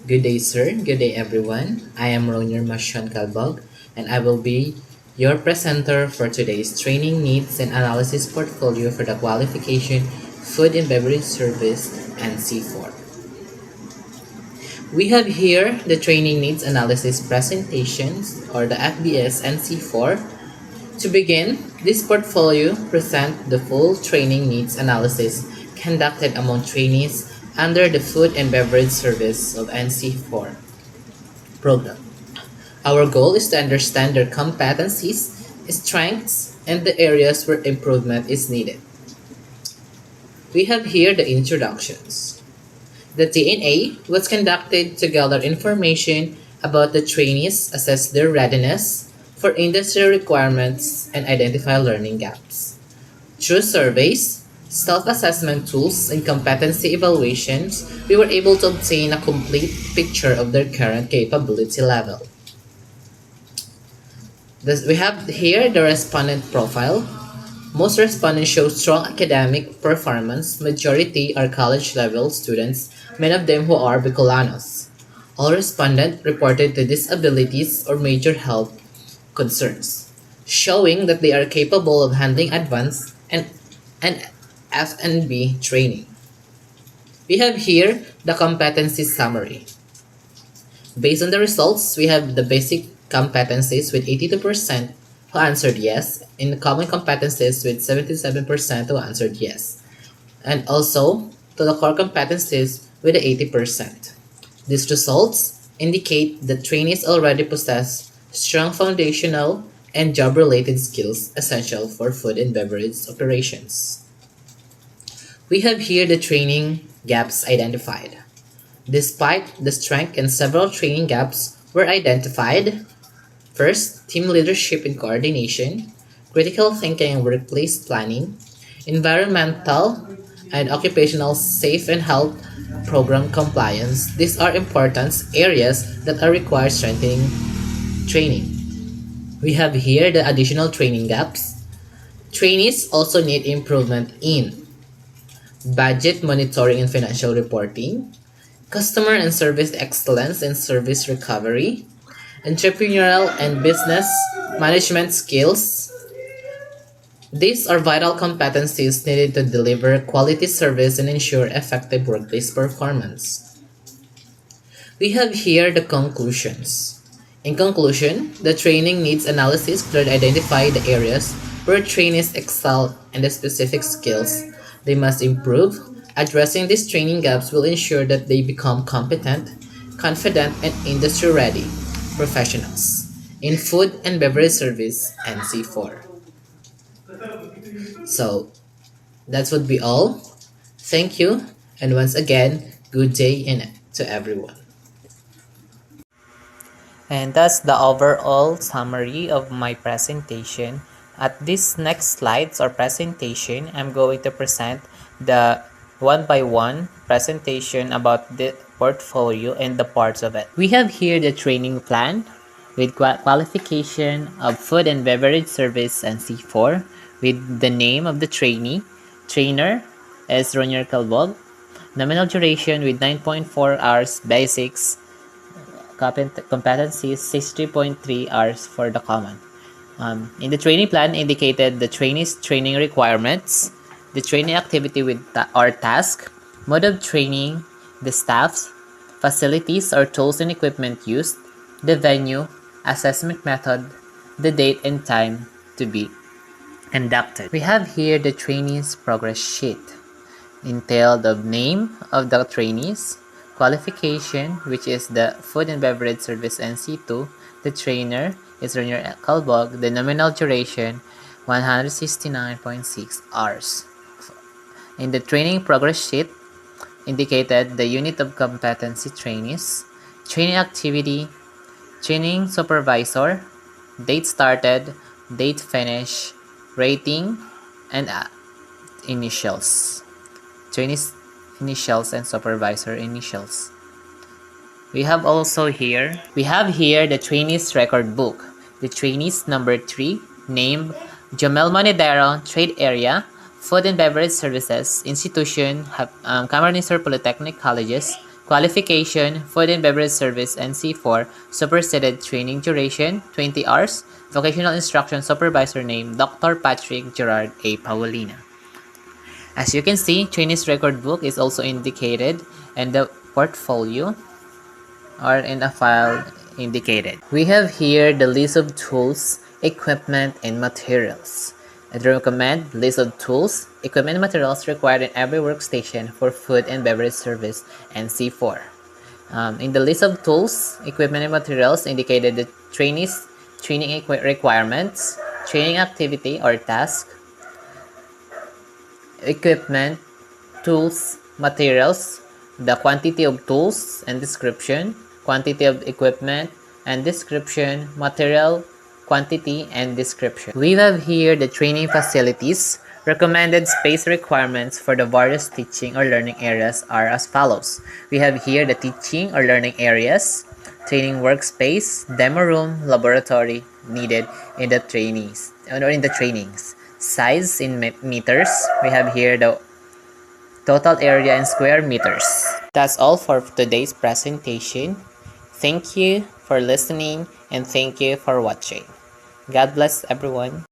Good day, sir. Good day, everyone. I am Ronir Mashon Kalbog, and I will be your presenter for today's Training Needs and Analysis Portfolio for the Qualification Food and Beverage Service NC4. We have here the Training Needs Analysis presentations, or the FBS NC4. To begin, this portfolio presents the full training needs analysis conducted among trainees under the Food and Beverage Service of NC4 program. Our goal is to understand their competencies, strengths, and the areas where improvement is needed. We have here the introductions. The TNA was conducted to gather information about the trainees, assess their readiness for industry requirements, and identify learning gaps. Through surveys, self-assessment tools, and competency evaluations, we were able to obtain a complete picture of their current capability level. We have here the respondent profile. Most respondents show strong academic performance. Majority are college-level students, many of them who are Bicolanos. All respondents reported to disabilities or major health concerns, showing that they are capable of handling advanced and F&B training. We have here the competency summary. Based on the results, we have the basic competencies with 82% who answered yes, and the common competencies with 77% who answered yes, and also to the core competencies with 80%. These results indicate that trainees already possess strong foundational and job-related skills essential for food and beverage operations. We have here the training gaps identified. Despite the strength and several training gaps were identified. First, team leadership and coordination, critical thinking and workplace planning, environmental and occupational safe and health program compliance. These are important areas that are required strengthening training. We have here the additional training gaps. Trainees also need improvement in budget monitoring and financial reporting, customer and service excellence and service recovery, entrepreneurial and business management skills. These are vital competencies needed to deliver quality service and ensure effective workplace performance. We have here the conclusions. In conclusion, the training needs analysis clearly identify the areas where trainees excel and the specific skills they must improve. Addressing these training gaps will ensure that they become competent, confident, and industry-ready professionals in food and beverage service NC4. So that would be all. Thank you, and once again, good day to everyone. And that's the overall summary of my presentation. At this next slides or presentation, I'm going to present the one by one presentation about the portfolio and the parts of it. We have here the training plan with qualification of food and beverage service and C4 with the name of the trainer is Ronier Calbog, nominal duration with 9.4 hours basics, competencies 60.3 hours for the common. In the training plan indicated the trainee's training requirements, the training activity with or task, mode of training, the staffs, facilities or tools and equipment used, the venue, assessment method, the date and time to be conducted. We have here the trainee's progress sheet, entailed the name of the trainees, qualification, which is the food and beverage service NC2, the trainer is Renier Kalbog, the nominal duration 169.6 hours. In the training progress sheet, indicated the unit of competency trainees, training activity, training supervisor, date started, date finish, rating, and initials. Trainees initials and supervisor initials. We have here the trainees record book. The trainees number 3, named Jamel Monedero, trade area, food and beverage services, institution, Camarines Polytechnic Colleges, Qualification, food and beverage service and C4, superseded training duration, 20 hours, vocational instruction supervisor name, Dr. Patrick Gerard A. Paulina. As you can see, trainee's record book is also indicated and the portfolio are in a file indicated. We have here the list of tools, equipment, and materials. I recommend list of tools, equipment, and materials required in every workstation for food and beverage service and C4. In the list of tools, equipment, and materials indicated the trainees' training requirements, training activity or task, equipment, tools, materials, the quantity of tools and description, quantity of equipment and description, material, quantity and description. We have here the training facilities. Recommended space requirements for the various teaching or learning areas are as follows. We have here the teaching or learning areas, training workspace, demo room, laboratory needed in the trainees or in the trainings. Size in meters. We have here the total area in square meters. That's all for today's presentation. Thank you for listening and thank you for watching. God bless everyone.